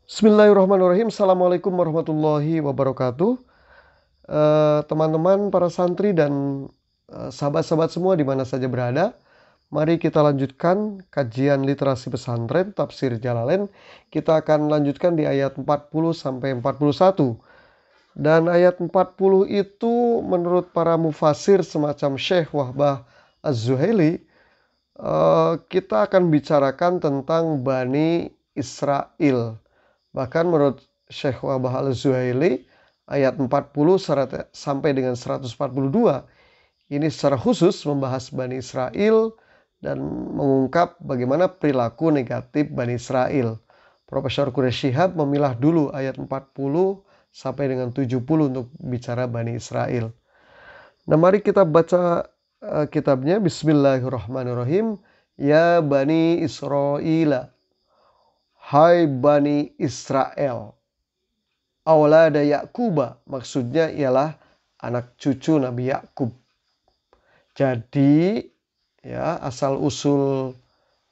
Bismillahirrahmanirrahim. Assalamualaikum warahmatullahi wabarakatuh. Teman-teman, para santri dan sahabat-sahabat semua di mana saja berada, mari kita lanjutkan kajian literasi pesantren Tafsir Jalalain. Kita akan lanjutkan di ayat 40 sampai 41. Dan ayat 40 itu menurut para mufasir semacam Syekh Wahbah Az-Zuhaili, kita akan bicarakan tentang Bani Israel. Bahkan menurut Syekh Wahbah Al-Zuhaili, ayat 40 sampai dengan 142 ini secara khusus membahas Bani Israel dan mengungkap bagaimana perilaku negatif Bani Israel. Profesor Quraish Shihab memilah dulu ayat 40 sampai dengan 70 untuk bicara Bani Israel. Nah, mari kita baca kitabnya. Bismillahirrahmanirrahim. Ya Bani Israel, hai Bani Israel, Aulada Yaquba, maksudnya ialah anak cucu Nabi Yakub. Jadi ya, asal usul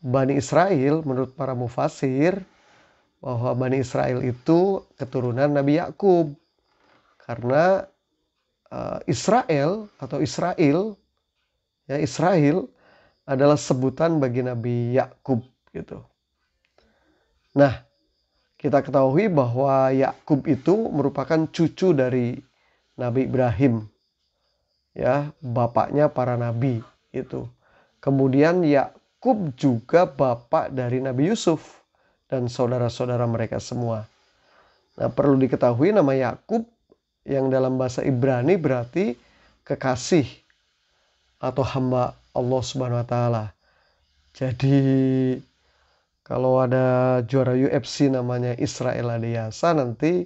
Bani Israel menurut para mufasir bahwa Bani Israel itu keturunan Nabi Yakub. Karena Israel atau Israel, ya, Israel adalah sebutan bagi Nabi Yakub gitu. Nah, kita ketahui bahwa Yakub itu merupakan cucu dari Nabi Ibrahim, ya, bapaknya para nabi itu. Kemudian Yakub juga bapak dari Nabi Yusuf dan saudara-saudara mereka semua. Nah, perlu diketahui nama Yakub yang dalam bahasa Ibrani berarti kekasih atau hamba Allah Subhanahu wa taala. Jadi kalau ada juara UFC namanya Israel Adiyasa, nanti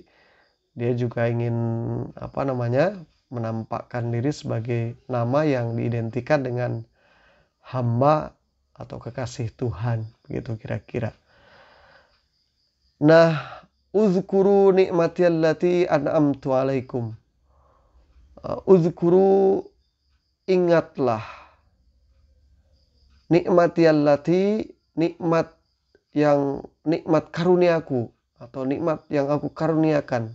dia juga ingin menampakkan diri sebagai nama yang diidentikan dengan hamba atau kekasih Tuhan, begitu kira-kira. Nah, uzkuru ni'mati allati an'amtu alaikum. Uzkuru, ingatlah, nikmati allati, nikmat karuniaku atau nikmat yang aku karuniakan.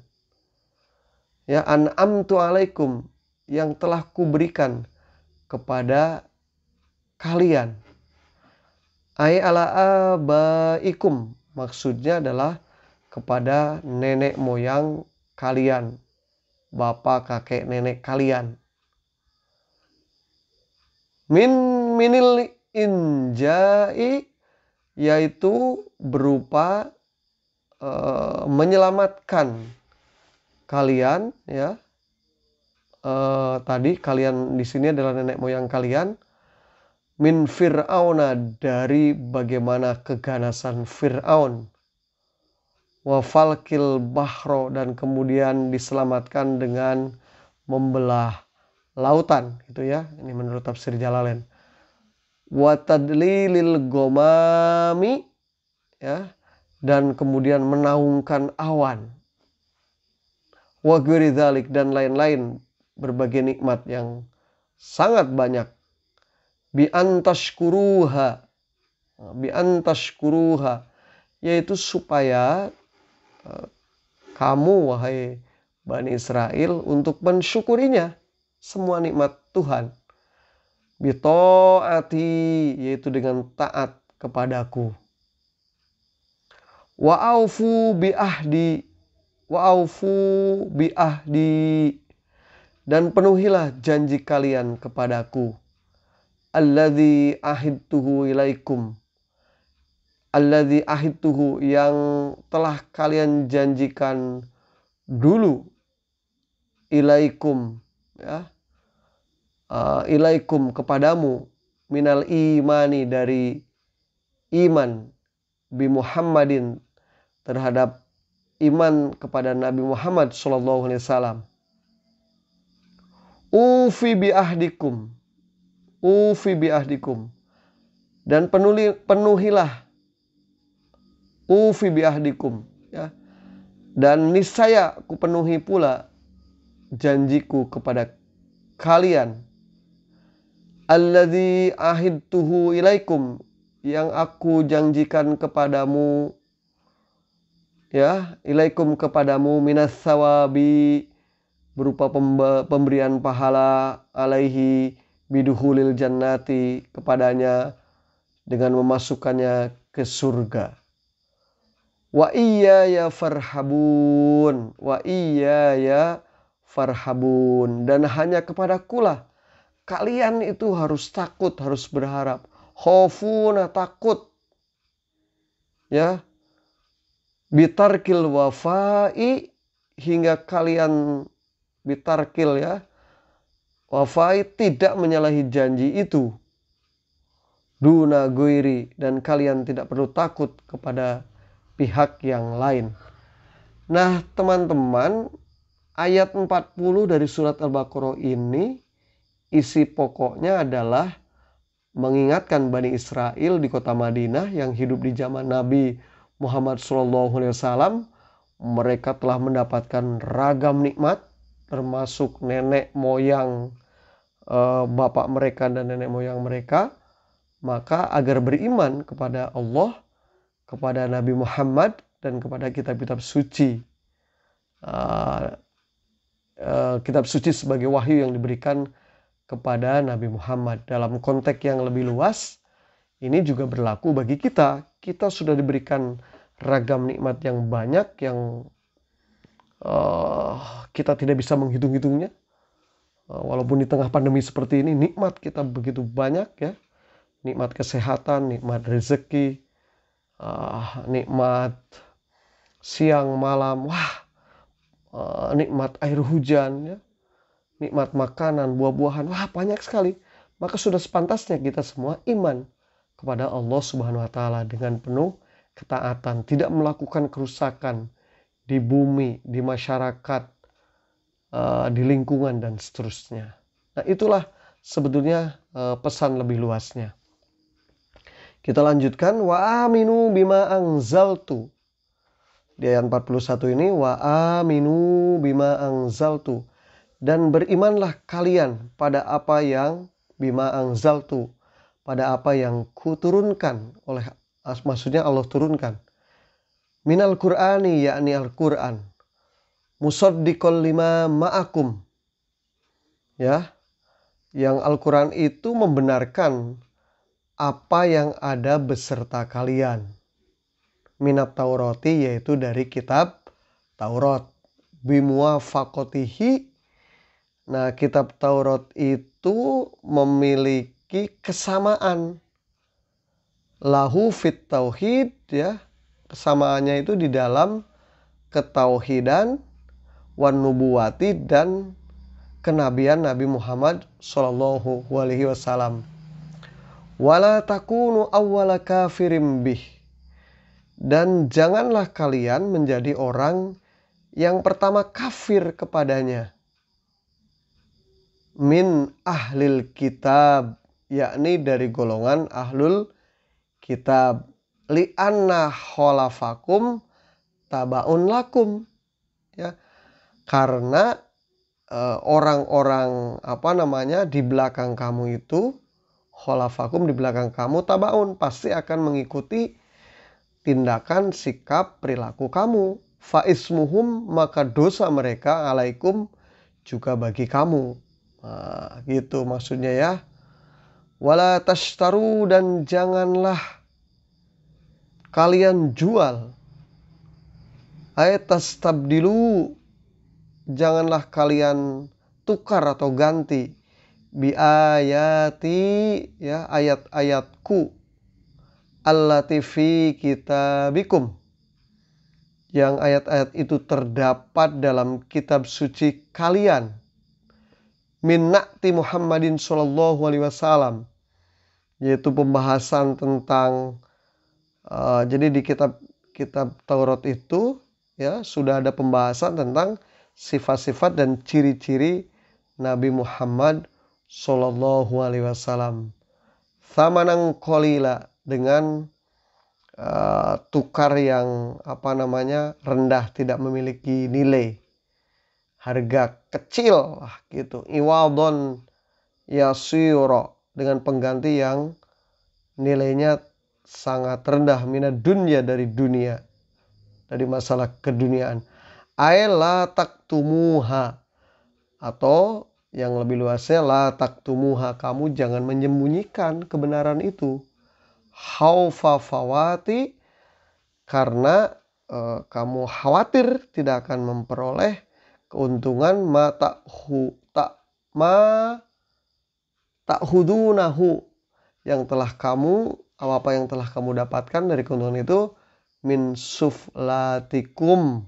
Ya, an'amtu alaikum, yang telah kuberikan kepada kalian. Ai ala abaikum, maksudnya adalah kepada nenek moyang kalian, bapak, kakek, nenek kalian. Minil injai, yaitu berupa menyelamatkan kalian, ya. Tadi kalian di sini adalah nenek moyang kalian. Min Fir'auna, dari bagaimana keganasan Fir'aun. Wa falkil bahro, dan kemudian diselamatkan dengan membelah lautan, gitu ya. Ini menurut tafsir Jalalain. Wa tadlilil gomami, ya, dan kemudian menaungkan awan. Wa ghairi dzalik, dan lain-lain berbagai nikmat yang sangat banyak. Bi antashkuruha, yaitu supaya kamu, wahai Bani Israel, untuk mensyukurinya semua nikmat Tuhan. Bi ta'ati, yaitu dengan taat kepadaku. Wa aufu bi ahdi, dan penuhilah janji kalian kepadaku. Alladzi ahidtuhu ilaikum, alladzi ahidtuhu, yang telah kalian janjikan dulu, ilaikum, ya, ilaikum, kepadamu, minal imani, dari iman, bi Muhammadin, terhadap iman kepada Nabi Muhammad SAW. Ufi bi ahdikum, dan penuhilah, ufi bi ahdikum, ya, dan niscaya aku penuhi pula janjiku kepada kalian. Alladzi ahidtuhu ilaikum, yang aku janjikan kepadamu, ya, ilaikum kepadamu minas sawabi berupa pemberian pahala alaihi biduhulil jannati kepadanya dengan memasukkannya ke surga. Wa iyaya farhabun, wa iyaya farhabun, dan hanya kepadakulah kalian itu harus takut, harus berharap. Khofuna, takut, ya, bitarkil wafai, hingga kalian bitarkil, ya, wafai, tidak menyalahi janji itu, duna guiri, dan kalian tidak perlu takut kepada pihak yang lain. Nah teman-teman, ayat 40 dari surat Al-Baqarah ini isi pokoknya adalah mengingatkan Bani Israel di kota Madinah yang hidup di zaman Nabi Muhammad SAW. Mereka telah mendapatkan ragam nikmat, termasuk nenek moyang bapak mereka dan nenek moyang mereka. Maka agar beriman kepada Allah, kepada Nabi Muhammad, dan kepada kitab-kitab suci. Kitab suci sebagai wahyu yang diberikan kepada Nabi Muhammad. Dalam konteks yang lebih luas, ini juga berlaku bagi kita. Kita sudah diberikan ragam nikmat yang banyak yang kita tidak bisa menghitung-hitungnya. Walaupun di tengah pandemi seperti ini, nikmat kita begitu banyak, ya. Nikmat kesehatan, nikmat rezeki, nikmat siang malam, nikmat air hujan, ya, nikmat makanan, buah-buahan, banyak sekali. Maka sudah sepantasnya kita semua iman kepada Allah Subhanahu wa Ta'ala dengan penuh ketaatan, tidak melakukan kerusakan di bumi, di masyarakat, di lingkungan, dan seterusnya. Nah itulah sebetulnya pesan lebih luasnya. Kita lanjutkan, wa aminu bima anzaltu. Di ayat 41 ini, wa aminu bima anzaltu, dan berimanlah kalian pada apa yang bima anzaltu, pada apa yang kuturunkan oleh, maksudnya Allah turunkan. Minal Qur'ani, yakni Al-Qur'an, musaddiqal lima ma'akum, ya, yang Al-Qur'an itu membenarkan apa yang ada beserta kalian. Minat Taurati, yaitu dari kitab Taurat. Bimuwafaqatihi, nah kitab Taurat itu memiliki kesamaan. Lahu fit tauhid, ya, kesamaannya itu di dalam ketauhidan, wan nubuwati, dan kenabian Nabi Muhammad SAW. Wala takunu awwala kafirim bih, dan janganlah kalian menjadi orang yang pertama kafir kepadanya. Min ahlil kitab, yakni dari golongan ahlul kitab. Li'anna kholafakum tabaun lakum, ya, karena orang-orang di belakang kamu itu, kholafakum, di belakang kamu, tabaun, pasti akan mengikuti tindakan, sikap, perilaku kamu. Faismuhum, maka dosa mereka, alaikum, juga bagi kamu. Nah, gitu maksudnya, ya. Wala tashtaru, dan janganlah kalian jual. Tastabdilu, janganlah kalian tukar atau ganti. Bi ayati, ya, ayat-ayatku, allati fi kitabikum, yang ayat-ayat itu terdapat dalam kitab suci kalian. Min na'ti Muhammadin sallallahu alaihi wasallam, yaitu pembahasan tentang jadi di kitab Taurat itu, ya, sudah ada pembahasan tentang sifat-sifat dan ciri-ciri Nabi Muhammad sallallahu alaihi wasallam. Thamanan qalila, dengan tukar yang rendah, tidak memiliki nilai, harga kecil lah gitu. Iwadon yasiro, dengan pengganti yang nilainya sangat rendah, minad dunya, dari dunia. dari masalah keduniaan. La taktumuha, atau yang lebih luasnya la taktumuha, kamu jangan menyembunyikan kebenaran itu. Khaufa fawati, karena kamu khawatir tidak akan memperoleh keuntungan ma ta'khudunahu, yang telah kamu, apa yang telah kamu dapatkan dari keuntungan itu, min suflatikum,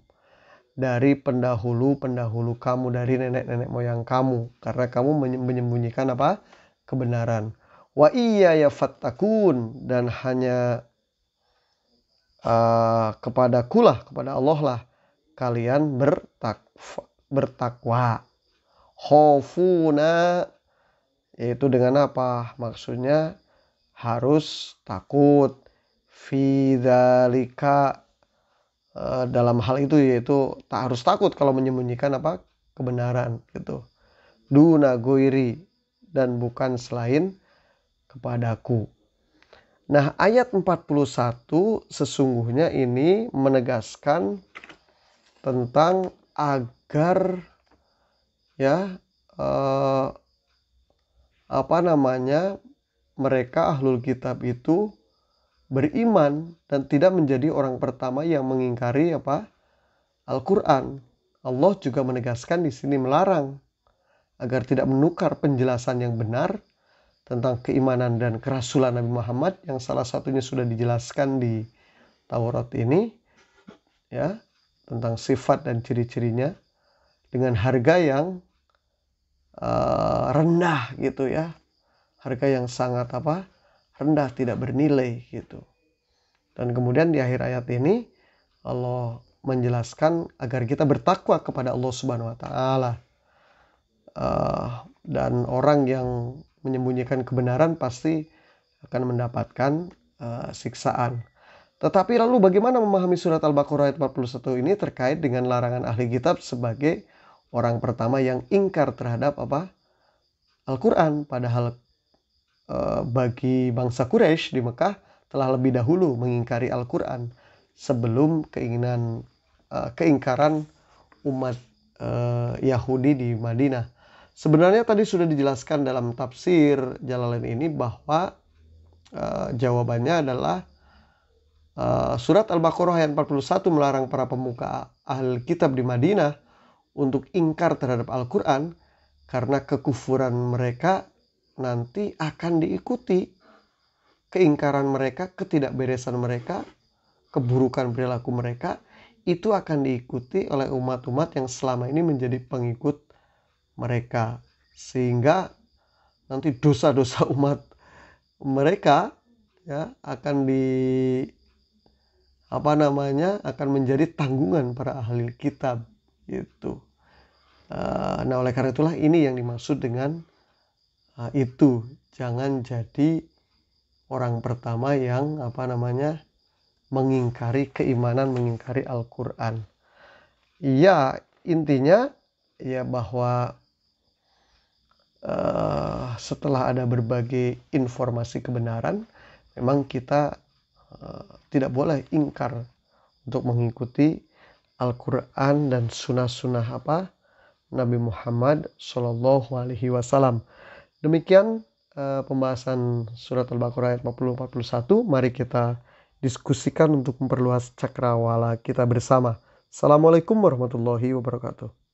dari pendahulu-pendahulu kamu, dari nenek-nenek moyang kamu, karena kamu menyembunyikan apa? Kebenaran. Wa iyaya fattakun, dan hanya kepadakulah, kepada Allah lah kalian bertakwa. Khofuna, yaitu dengan apa? Maksudnya harus takut. Fidzalika, dalam hal itu, yaitu tak harus takut kalau menyembunyikan apa? Kebenaran gitu. Duna goiri, dan bukan selain kepadaku. Nah, ayat 41 sesungguhnya ini menegaskan tentang agar mereka ahlul kitab itu beriman dan tidak menjadi orang pertama yang mengingkari Al-Quran. Allah juga menegaskan di sini melarang agar tidak menukar penjelasan yang benar tentang keimanan dan kerasulan Nabi Muhammad, yang salah satunya sudah dijelaskan di Taurat ini, ya, tentang sifat dan ciri-cirinya, dengan harga yang rendah gitu ya, harga yang sangat rendah, tidak bernilai gitu. Dan kemudian di akhir ayat ini Allah menjelaskan agar kita bertakwa kepada Allah Subhanahu wa taala. Dan orang yang menyembunyikan kebenaran pasti akan mendapatkan siksaan. Tetapi lalu bagaimana memahami surat Al-Baqarah ayat 41 ini terkait dengan larangan ahli kitab sebagai orang pertama yang ingkar terhadap Al-Quran, padahal bagi bangsa Quraisy di Mekah telah lebih dahulu mengingkari Al-Quran sebelum keingkaran umat Yahudi di Madinah. Sebenarnya tadi sudah dijelaskan dalam tafsir Jalalain ini bahwa jawabannya adalah surat Al-Baqarah ayat 41 melarang para pemuka ahli kitab di Madinah untuk ingkar terhadap Al-Quran karena kekufuran mereka nanti akan diikuti. Keingkaran mereka, ketidakberesan mereka, keburukan perilaku mereka itu akan diikuti oleh umat-umat yang selama ini menjadi pengikut mereka, sehingga nanti dosa-dosa umat mereka ya akan akan menjadi tanggungan para ahli kitab gitu. Nah, oleh karena itulah ini yang dimaksud dengan itu, jangan jadi orang pertama yang mengingkari keimanan, mengingkari Al-Quran. Ya, intinya ya bahwa setelah ada berbagai informasi kebenaran, memang kita tidak boleh ingkar untuk mengikuti Al-Quran dan sunnah-sunnah Nabi Muhammad Shallallahu Alaihi Wasallam. Demikian pembahasan surat Al-Baqarah ayat 40-41. Mari kita diskusikan untuk memperluas cakrawala kita bersama. Assalamualaikum warahmatullahi wabarakatuh.